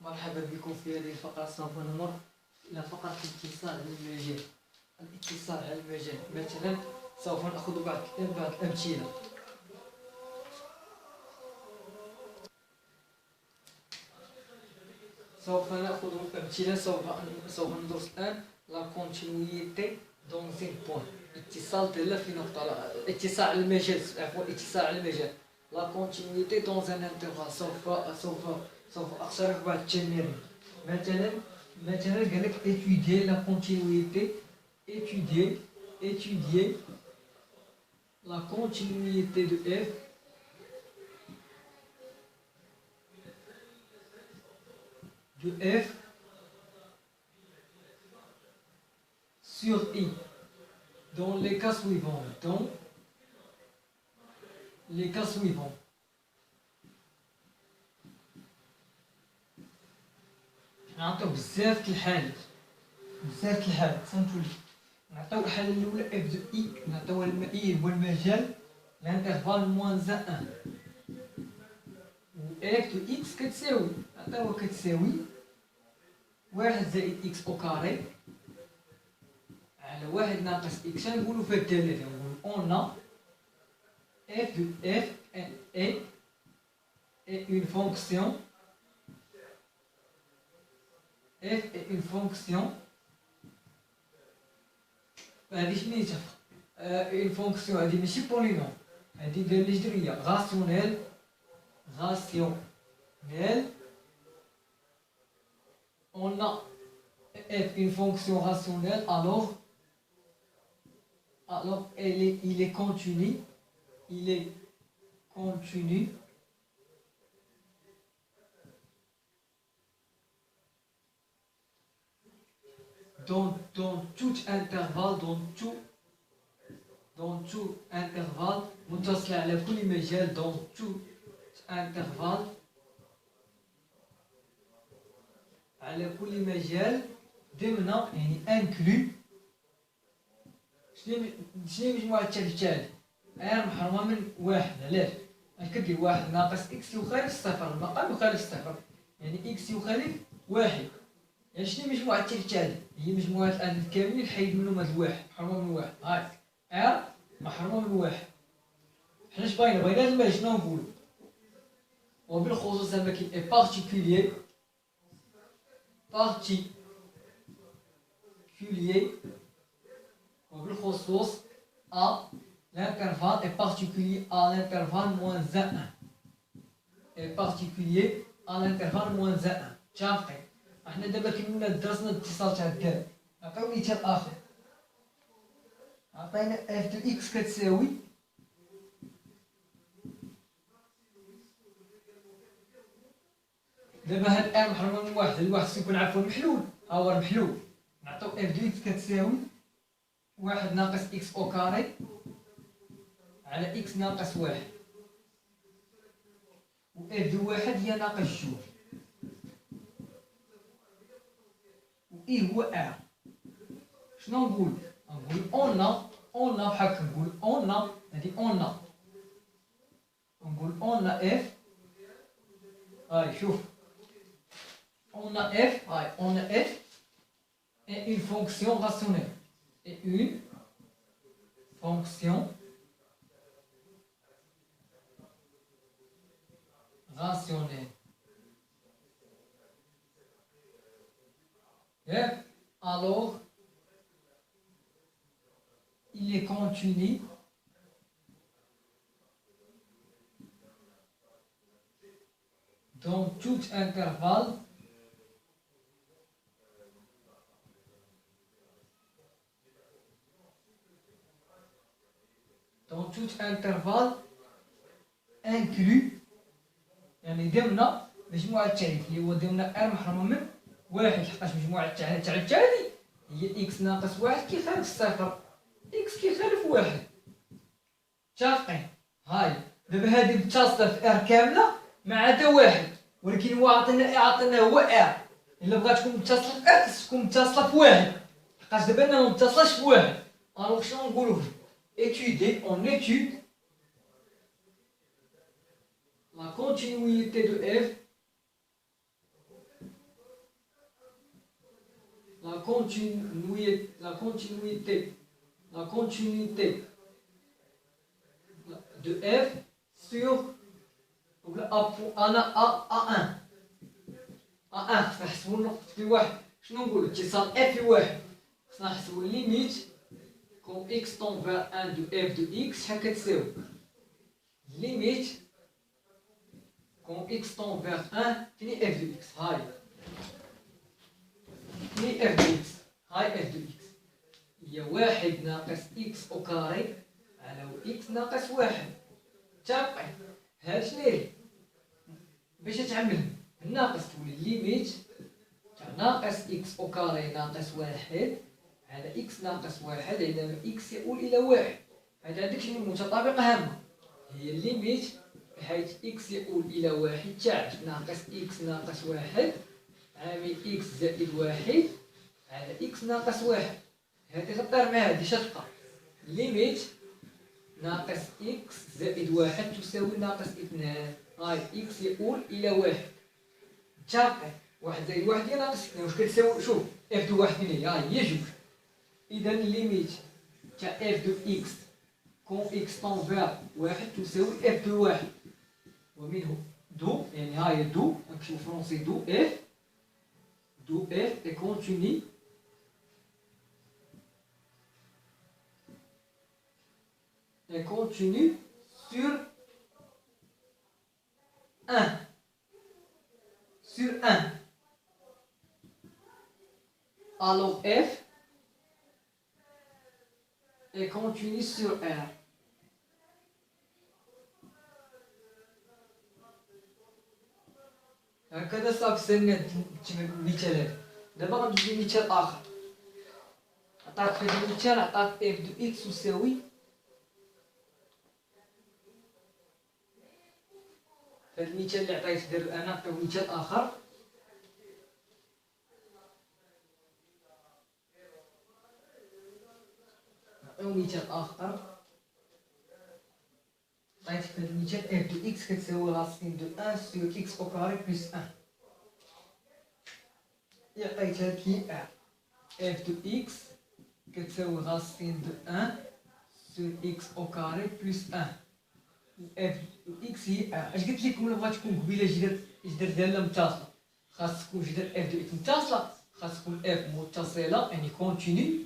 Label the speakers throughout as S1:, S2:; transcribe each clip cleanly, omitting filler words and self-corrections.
S1: مرحبا بكم في هذه الفقرة. سوف نمر إلى فقرة الاتصال على المجال. الاتصال على المجال مثلا سوف نأخذ بعض الأمثلة. سوف نأخذ أمثلة. سوف ندرس الآن لا كونتينيتي دون ان بوين. اتصال دالة في نقطة. اتصال على المجال، عفوا اتصال على المجال. لا كونتينيتي دون ان انترفال. سوف أشرح بعض التمارين. مثلا قال لك étudier la continuité. étudier la continuité de f sur i dans les cas suivants. نعطيو بزاف الحالات فهمتولي. نعطيو الحالة الأولى اف دو اي، نعطيوها المائير والمجال لانترفال موان ان، و اف دو اكس كتساوي، نعطيوها كتساوي 1 زائد اكس او كاري على 1 ناقص اكس. شنقولو في الدالة؟ نقولو اون f de f est une fonction. f est une fonction. هذه سميتها une fonction. هذه ماشي بولينوم، هذه دالة جذرية rationnelle. On a f une fonction rationnelle, alors il est continu. Dans tout intervalle, متصل على كل مجال. dans tout intervalle، على كل مجال ضمن، يعني inclus. شنو مجموعة التالي؟ ار محرومة من واحد. علاش؟ اش كدير؟ واحد ناقص اكس يخالف الصفر، المقام يخالف الصفر، يعني اكس يخالف واحد. يعني شنو مجموعة التالي؟ هي مجموعة الأعداد كاملين حيد منهم هاد الواحد، محرومة من واحد. هاك ار محرومة من واحد. حنا اش بغينا هاد المال شنو نقولو؟ وبالخصوص زعما كاين اي بارتيكوليي وبالخصوص ا l'intervalle est particulier à l'intervalle moins 1. est particulier à l'intervalle moins 1. متفقين؟ احنا دابا كنا درسنا الاتصال تاع الدال. نعطيو مثال اخر. عطينا اف دو اكس كتساوي دابا هاد ار محرومة من واحد. الواحد خصو يكون عارفو المحلول. ها هو المحلول. نعطيو اف دو اكس كتساوي 1 ناقص اكس او كاري على اكس ناقص واحد، و اف دو واحد هي ناقص جوج، و اي هو ار. شنو نقول؟ نقول اون بحال نقول اون، هادي اون. نقول اون اف. هاي شوف، اون اف. هاي اون اف est une fonction rationnelle. Et une fonction rationnelle. Et alors, il est continu dans tout intervalle inclus، يعني ضمن مجموعة التعريف اللي هو ضمن ار محرومة من واحد. لحقاش مجموعة التعريف التالي هي اكس ناقص واحد كيخالف الصفر، اكس كيخالف واحد. متفقين؟ هاي دابا هادي متصلة في ار كاملة ما عدا واحد، ولكن هو عطينا هو ار. إلا بغات تكون متصلة في ار خصها تكون متصلة في واحد، لحقاش دابا أنا متصلش في واحد. الوغ شنو نقولو؟ étudier, on étude la continuité de f continuité de f sur A1 خصنا نحسبو النقطة في واحد. شنو نقولو اتصال f في واحد خصنا نحسبو ليميت كون x tend vers 1 de f de x شحال كتساوي ليميت كون x tend vers 1 فيني f de x هاي فيني f de x هاي f de x هي واحد ناقص x أو كاري على x ناقص واحد. متفقين؟ هاد شناهي باش تعمل الناقص تولي ليميت تاع ناقص x أو كاري ناقص واحد على x ناقص واحد عندما x يؤول إلى واحد. هاد عندك شنو متطابقة هامة هي الليميت بحيث x يؤول إلى واحد تاع ناقص x ناقص واحد عامل x زائد واحد على x ناقص واحد. هادي غدار مع هادي شتبقى ليميت ناقص x زائد واحد تساوي ناقص اثنان. هاي x يؤول إلى واحد. متفقين؟ واحد زائد واحد هي ناقص اثنان واش كتساوي؟ شوف f دو واحد فين هي؟ هي جوج. إذا ليميت تاع f دو x كون x طون فيغ واحد تساوي f دو واحد ومنه دو يعني هاي دو نكتبو فرونسي دو f est continue sur 1 alors f est continue sur R. هكذا صافي سالنا المثال هذا. دابا غندوزو لمثال آخر. عطاك في هذا المثال عطاك f دو x تساوي في هذا المثال اللي عطيت دابا أنا نعطيو مثال آخر. نعطيو مثال آخر. عطيت في هذا المثال f دو x كتساوي راسين دو 1 سور x أو كاري بلس 1. عطيتها لك هي f دو x كتساوي راسين دو 1 سور x أو كاري بلس 1. f دو x هي اش قلت لكم ملي بغات تكون قبيله جدر ديالنا متصله خاص تكون جدر f دو x متصله خاص تكون f متصله يعني كونتيني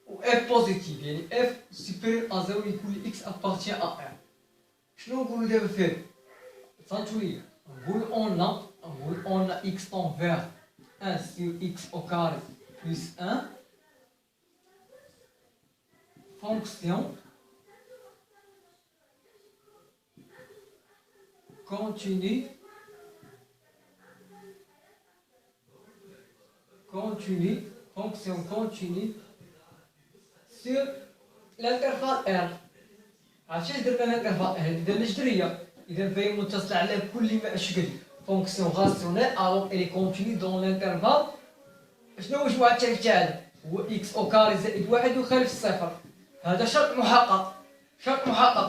S1: و f بوزيتيف يعني f سوبيريور ا 0 يكون لي x ابارتيان ا r. شنو نقولوا دابا في هذا؟ فهمتوا ليا؟ نقول اون x tend vers 1 sur x au carré plus 1 fonction continue fonction continue sur l'intervalle R. عرفتي درنا الانترفال هذه درنا جدريه اذا فهي متصله على كل ما شكل فونكسيون راسيونيل الوغ الي كونتيني دون الانترفال. شنو هو مجموع التعريف تاعنا؟ هو اكس او كاري زائد واحد يخالف الصفر. هذا شرط محقق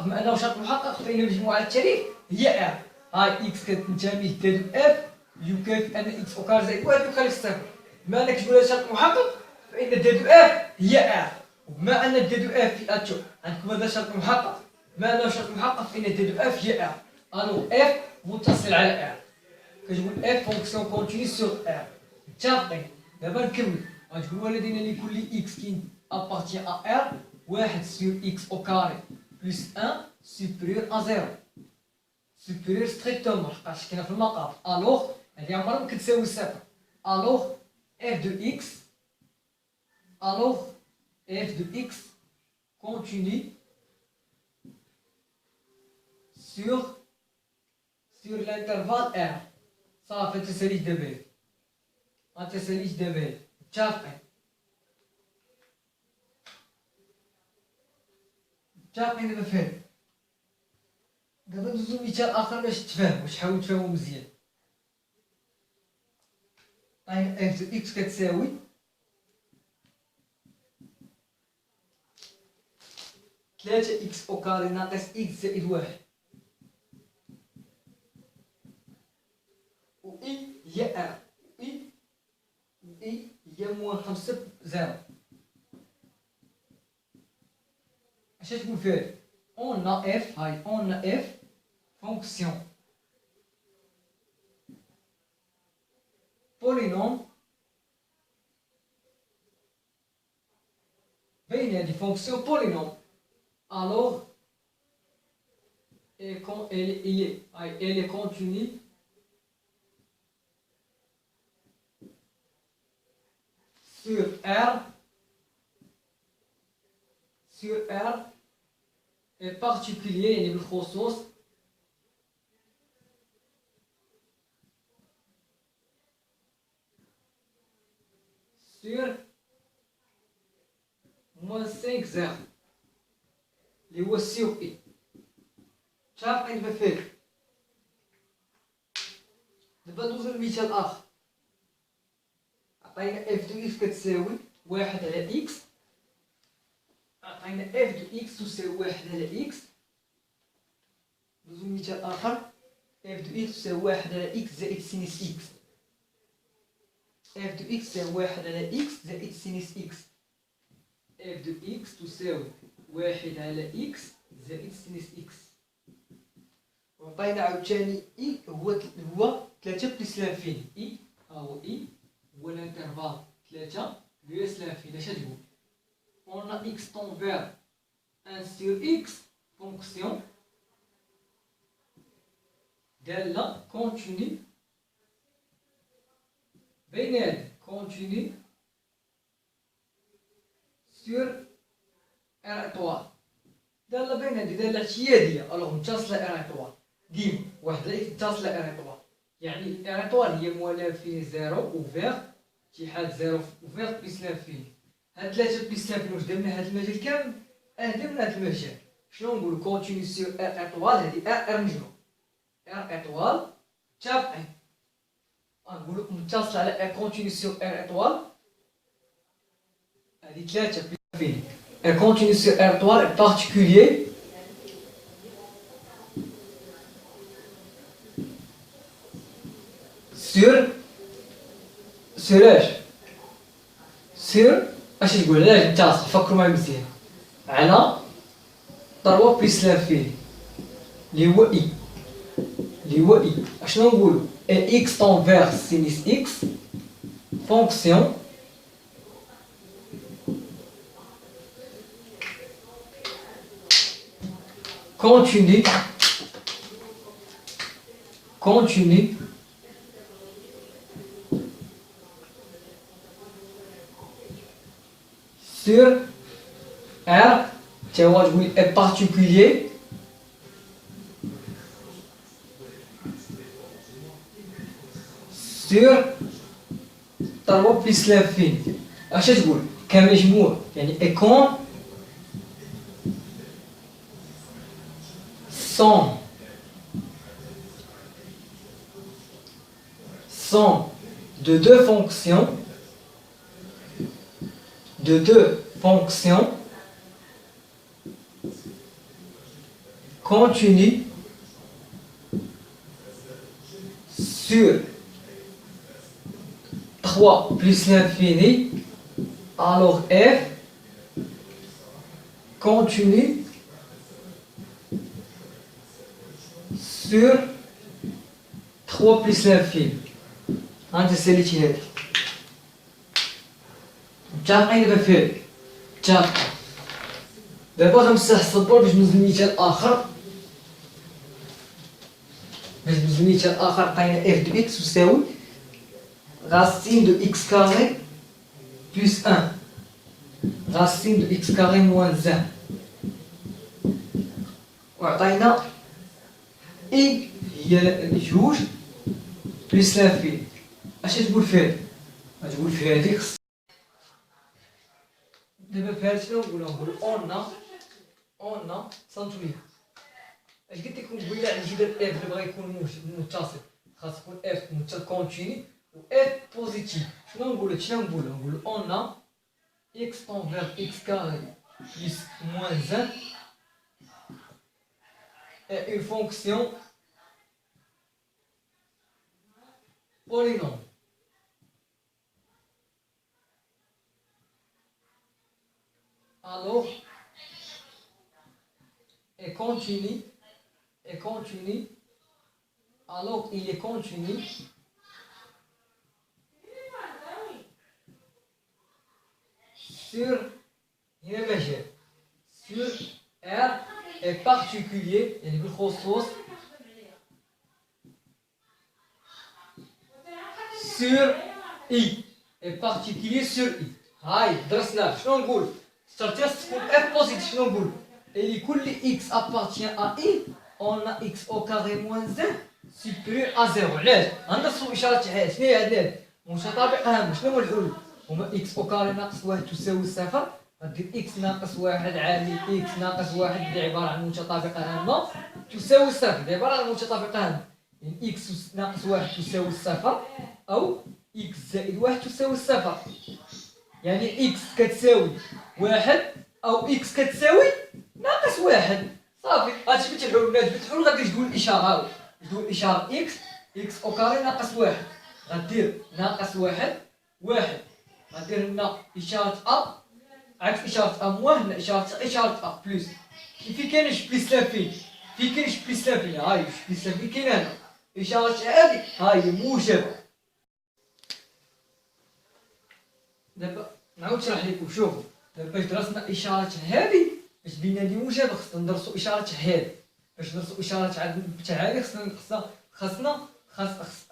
S1: بما انه شرط محقق فان مجموع التعريف هي ار. هاي اكس كتنتمي لدالة اف يكافئ ان اكس او كاري زائد واحد يخالف الصفر. بما انك تقول هذا شرط محقق فان دالة اف هي ار. وبما ان دالة اف في اتشو عندكم هذا شرط محقق بما انه شرط محقق فان دالة اف هي ار. الو اف متصل على ار كتقول اف فونكسيون كونتيني سور ار. متفقين؟ دابا نكمل غتقولوا لدينا لكل اكس كي ابارتيان ا ار واحد سور اكس او كاري بلس 1 سوبيريور ا 0 سوبيريور ستريكتومون لحقاش كاينه في المقام. الوغ هادي عمرها ما كتساوي صفر. الوغ اف دو اكس continue sur l'intervalle R. صافي تساليش دابا متفقين؟ دابا فهم. دابا ندوزو مثال اخر باش تفهم واش حاولوا تفهموا مزيان. اف دو اكس كتساوي ثلاثة اكس او كاري ناقص اكس زائد واحد و اي هي ار اي هي موان 5 0. اش تقول فيها؟ اون اف هاي اون اف فونكسيون polynôme بين هذه fonction polynôme alors elle est continue sur R et particulier يعني بالخصوص sur moins 5 0 اللي هو sur I. شاف عين بفعل. دابا ندوزو لمثال آخر. عطينا f دو x كتساوي 1 على x. عطينا f دو x تساوي 1 على x. ندوزو لمثال آخر. f دو x تساوي 1 على x زائد سينيس x. f دو x تساوي 1 على x زائد سينيس x. f دو x تساوي 1 على x زائد سينيس x. وعطينا عاوتاني اي هو 3 بلس لانفيني. اي هو اي هو الانترفال 3 بلس لانفيني. اش تقول؟ on a x tend vers 1 sur x fonction دالة continue بين هاد continue sur R étoile. دالة بين هادي دالة اعتيادية الوغ متصلة R étoile ديما واحد لا متصلة R étoile يعني R étoile هي موال لانفيني زيرو وفيغ اتحاد زيرو وفيغ بلس لانفيني. هاد 3 بلس لانفيني واش درنا هاد المجال كامل؟ درنا هاد المجال. شنو نقولو كونتيني سور R étoile هادي R مجموع R étoile متفقين. نقولو متصلة على R continue sur R étoile هادي 3 بلس لانفيني. R continue sur R étoile est particulier sur اش؟ sur اش تقول؟ علاش متصل؟ فكروا معايا مزيان. على 3 بلس لانفيني اللي هو اي. اشنو نقولوا؟ x tend vers sinus x fonction continue sur R توا تقول est particulier sur 3 بلس لانفيني. اش تقول؟ كمجموع يعني ايكون somme de deux fonctions continues sur 3 plus l'infini, alors f continue sur 3 plus l'infini. عندي ساليتي هادي متفقين دابا فيه متفقين. دابا غنمسح السبور باش ندوز لمثال اخر. عطينا اف دو اكس تساوي racine de x carré plus 1 racine de x carré moins 1 وعطينا اي هي جوج بلس لانفيني. اش تقول فيها؟ غتقول فيها هاديك. دابا فهاد شنو نقولو اون سنتويا. اش قلت لكم قبيله على جدر اف اللي بغا يكون متصل خاص يكون اف متصل كونتيني و اف بوزيتيف. شنو نقولو اون اكس طون فيغ اكس كاري بلس موان 1 est une fonction polynôme. Alors, est continu, alors il est continu sur, sur R est particulier, يعني بالخصوص sur I est particulier sur I. هاي درسنا شنو نقول؟ statistics تكون F positive شنو نقول؟ اللي كل X appartient à I on a X au carré moins 1 supérieur à 0. علاش؟ غندرسو إشارة حياة شنو هي هاد متطابق هام شنو هو الحلول؟ هما X au carré ناقص 1 تساوي 0 غدير X ناقص 1 عامل X ناقص 1 اللي عبارة عن متطابقة هامة تساوي 0 اللي عبارة عن متطابقة هامة. يعني X ناقص 1 تساوي 0 أو X زائد 1 تساوي 0. يعني X كتساوي 1 أو X كتساوي ناقص 1. صافي هادشي باش تحل الناس بالحلول غادي تقول الإشارة تقول الإشارة X أو كاري ناقص 1 غدير ناقص 1 غدير هنا إشارة أ عكس إشارة أ موان هنا إشارة أ بلس. كيفين كاينش بلس لافين في كاينش بلس لافين هاي بلس لافين كاين هنا إشارة هادي هاي موجبة. دابا نعاود نشرح لكم شوفوا دابا باش درسنا إشارة هادي باش بينا لي موجبة خصنا ندرسو إشارة هادي باش ندرسو إشارة تاع هادي خاصنا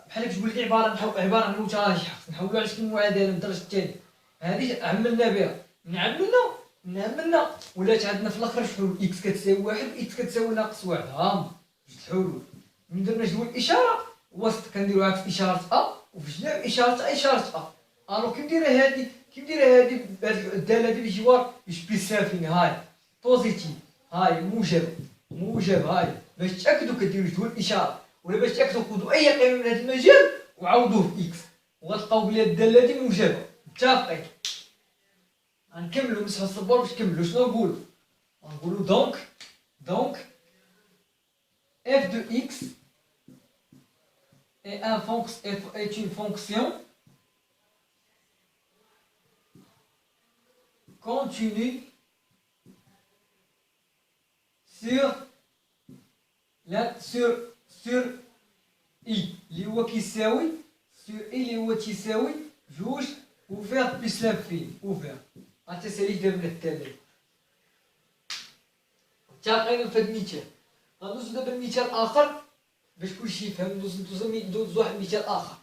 S1: بحال تقول لي عبارة عن متراجحة خصنا نحولو على شكل معادلة من الدرجة الثانية. هادي عملنا بها من عملنا ولات عندنا في الاخر شحال اكس كتساوي 1 اكس كتساوي ناقص 1 ها جوج الحلول. من درنا جدول الاشاره وسط كنديرو عكس اشاره ا وفي جناب اشاره ا الو كنديرها هادي الداله هادي بالجوار باش بليسافين هاي بوزيتيف هاي موجب هاي باش تاكدوا كديروا جدول الاشاره ولا باش تاكدوا خذوا اي قيمه من هذا المجال وعوضوه في اكس وغتلقاو بلي الداله هادي موجبه. متفقين؟ غنكملو نمسحو السبور باش نكملو شنو نقولو. نقولو donc f de x est une fonction continue sur i اللي هو كيساوي sur i اللي هو تيساوي جوج ouvert plus l'infini ouvert. هانت ساليت دابا من التالي متفقين في هاد المثال. غندوزو دابا لمثال اخر باش كلشي يفهم. ندوز واحد المثال اخر.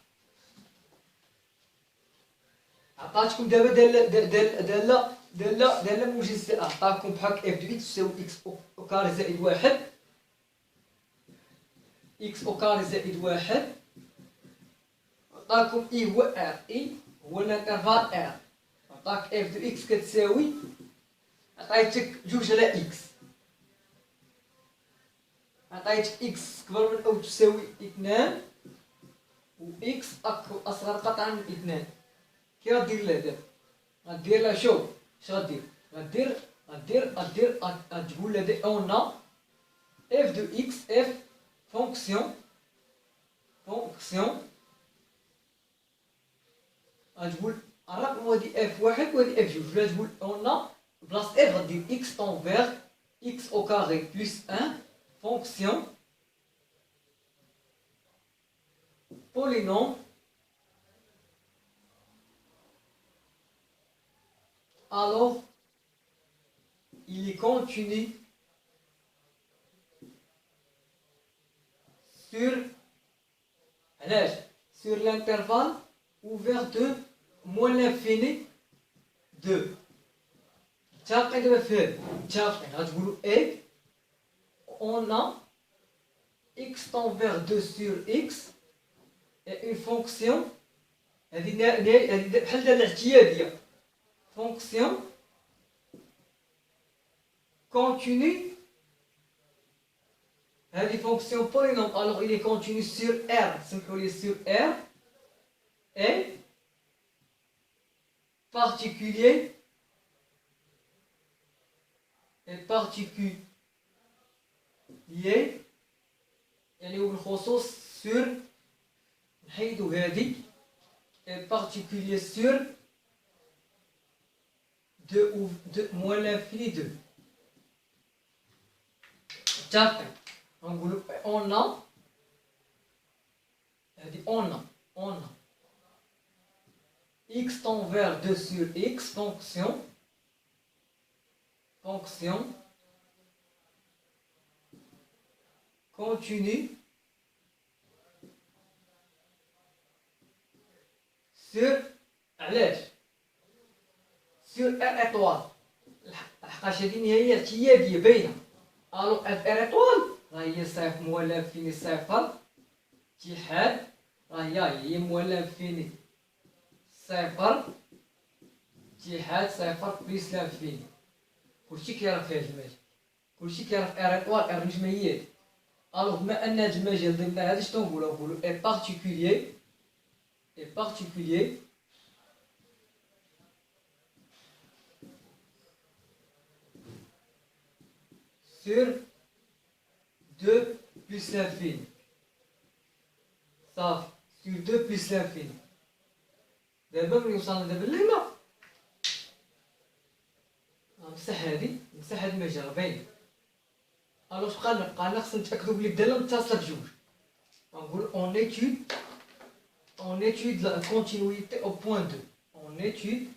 S1: عطاتكم دابا داله مجزئه عطاكم بحال اف دو اكس تساوي اكس او كاري زائد 1 اكس او كاري زائد 1 عطاكم اي هو ار اي هو الانترفال ار. عطاك اف دو اكس كتساوي عطيتك جوج على اكس عطيتك اكس كبر من او تساوي 2 و اكس اصغر قطعا من 2. كي غدير لها دابا غدير لها شوف اش غدير غتقول لها دي اون اف دو اكس اف فونكسيون غتقول الرقم هادي اف واحد وهادي اف جوج ولا تقول اون بلاص اف غدير اكس انفير اكس او كاري بلس 1 fonction polynôme alors il est continu sur l'intervalle ouvert de moins l'infini 2. متفقين دابا في هاد متفقين غتقولوا اي on a x tend vers 2 sur x et une fonction هذه بحال داله اعتياديه fonction continue هذه fonction polynôme alors il est continu sur R سمحوا لي sur R et particulier يعني وبالخصوص sur نحيدو هادي est particulier sur 2 ou 2 moins l'infini 2. On a x tend vers 2 sur x, fonction continue sur علاش sur r étoile. الحقاش هادي هي ارتيابيه باينه. الو اف ار ايطوال راه هي صفر مولف فيني صفر اتحاد، راه هي مولف فيني صفر اتحاد صفر بليس لانفيني. كلشي كيعرف في هاد المجال، كلشي كيعرف ار ايطوال ار نجميات. الو بما ان هاد المجال ضمن هذا شنو نقولو اي بارتيكولير sur 2 plus l'infini. صافي sur 2 plus l'infini. دابا ملي وصلنا دابا لهنا نمسح هادي، نمسح هاد المجال باين. الو اش بقى لنا خصنا نتاكدو بلي الداله متصله بجوج. غنقول on étude la continuité au point 2. On étude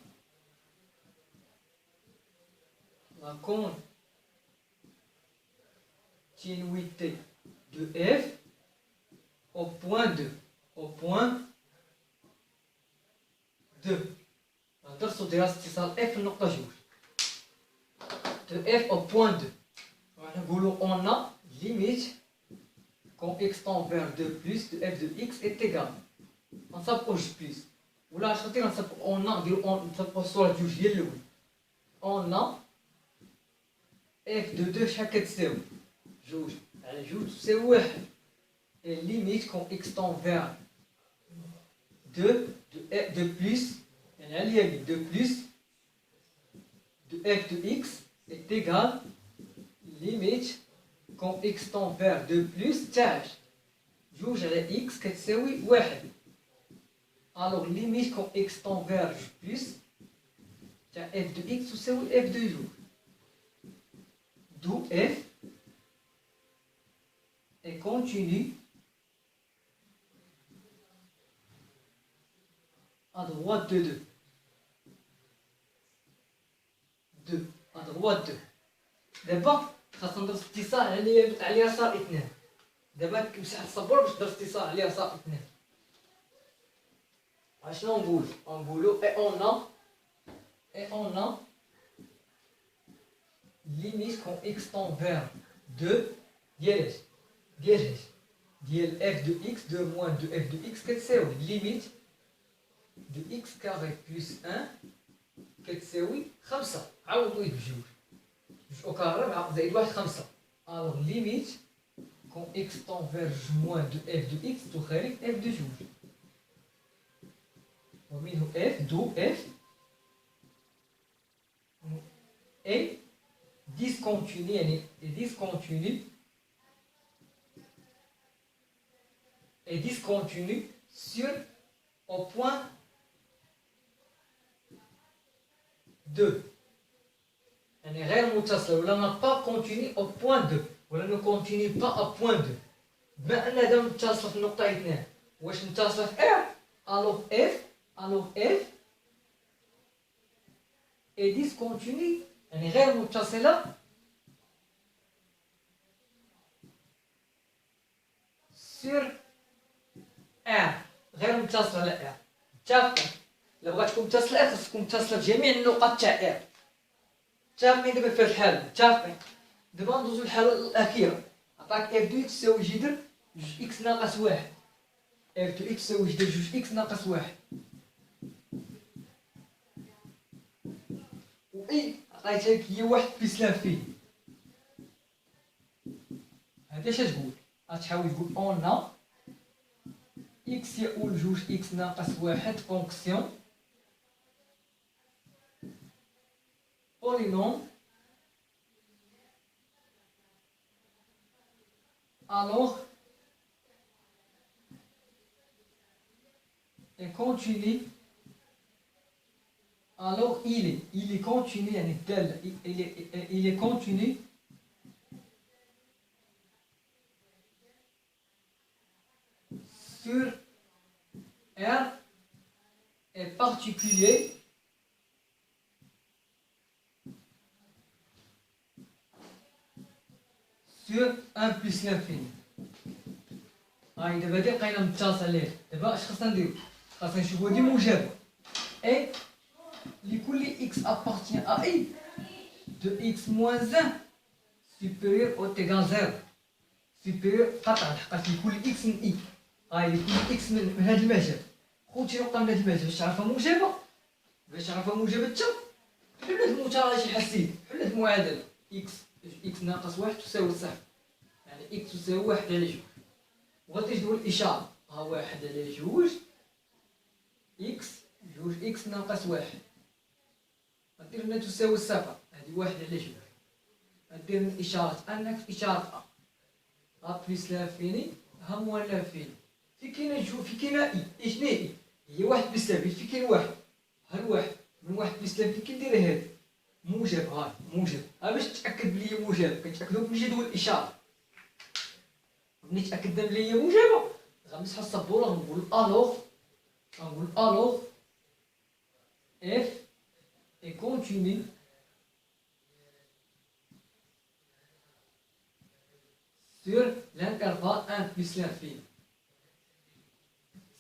S1: la continuité de f au point 2. Au point 2. درسو دراسة اتصال f النقطة جوج. De f au point 2. نقولو on a limite quand x tend vers 2 plus de f de x est égal. غنسابقو جوج بليس ولا خاطر غنسابقو اون نديرو نسابقو الصورة جوج هي الأول. اون اف دو دو شحال كتساوي؟ جوج على جوج تساوي واحد. اي ليميت كون اكس طون فيغ دو بليس يعني على اليمين دو بليس دو اف دو اكس est égal ليميت كون اكس طون فيغ دو بليس تاع جوج على اكس كتساوي واحد. Alors limite quand x tend vers plus f de x تساوي f de جوج. D'où f est continue à droite de 2. 2 à droite de. دابا خاصنا ندرس اتصال على يسار اثنان. دابا نمسح الصبور باش ندرس اتصال على يسار اثنان. اشنو نقولو اي اون ا ليميت كون اكس طون فيغ 2 ديال اف دو اكس 2 موان دو اف دو اكس كتساوي ليميت دو اكس كاري بلس 1 كتساوي 5. عوضوا بجوج او كاري 4 زائد 1 5. الوغ ليميت كون اكس طون فيغ موان دو اف دو اكس تخالف اف دو جوج. ومنه f d'où f est discontinu يعني est discontinu sur au point 2 يعني غير متصلة ولا ما با كونتيني au point 2 ولا نو كونتيني با au point 2. بما ان هذا متصل في النقطة اثنان واش متصل في r alors f est discontinue يعني غير متصلة sur r غير متصلة على r. متفقين؟ إلا بغات تكون متصلة خاص تكون متصلة في جميع النقط تاع r. متفقين دابا في هاد الحالة؟ متفقين. دابا ندوزو للحالة الأخيرة. عطاك f دو x تساوي جذر جوج x ناقص واحد. f دو x تساوي جذر جوج x ناقص واحد. اي عطيتك هي واحد بلس لانفيني. هادي اش تقول؟ غتحاول تقول اون اكس يؤول جوج اكس ناقص واحد فونكسيون بولينوم الوغ est continu, alors il est continu يعني الدالة il est continu sur R est particulier sur 1 plus l'infini. هاي دابا هادي لقينا متصل ليه. دابا اش خاصنا نديرو؟ خاصنا نشوفو هادي موجبة اي لكل x appartient à i de x moins 1 supérieur ou égal 0 supérieur قطعا حقاش لكل x من i. هاي لكل x من هاد المجال. خوتي نقطة من هاد المجال باش تعرفها موجبة، باش تعرفها موجبة تا حل هاد المثلث الحسيب، حل هاد المعادلة x ناقص 1 تساوي 0 يعني x تساوي 1 على 2 وغادي تدور الإشارة ها 1 على 2 x 2 x ناقص 1 غدير هنا تساوي 0 هادي 1 على 2 غدير الإشارة أنك إشارة أ بليس لانفيني ها موان لانفيني في كاينة في كاينة إي شنو هي هي 1 بليس لانفيني في كاين 1 ها الواحد من 1 بليس لانفيني كندير هادي موجب هاي موجب ها باش تأكد بلي موجب كنتأكدو من جدول الإشارة ملي تأكدنا بلي هي موجبة غنمسحو السبورة غنقول ألوغ F est continu sur l'intervalle 1 plus l'infini.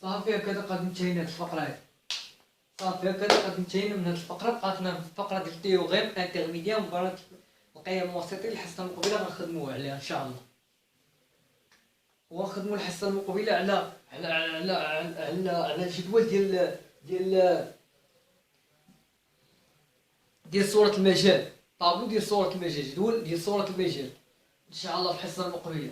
S1: صافي هكذا قد انتهينا هاد الفقرة هادي. صافي هكذا قد انتهينا من هاد الفقرة. بقاتنا الفقرة ديال التيوغيم انترميديا مباراة القيم الوسيطية الحصة المقبلة غنخدموها عليها إن شاء الله. ونخدموا الحصة المقبلة على الجدول ديال صورة المجال، طابلو ديال صورة المجال، جدول ديال صورة المجال إن شاء الله في الحصة المقبلة.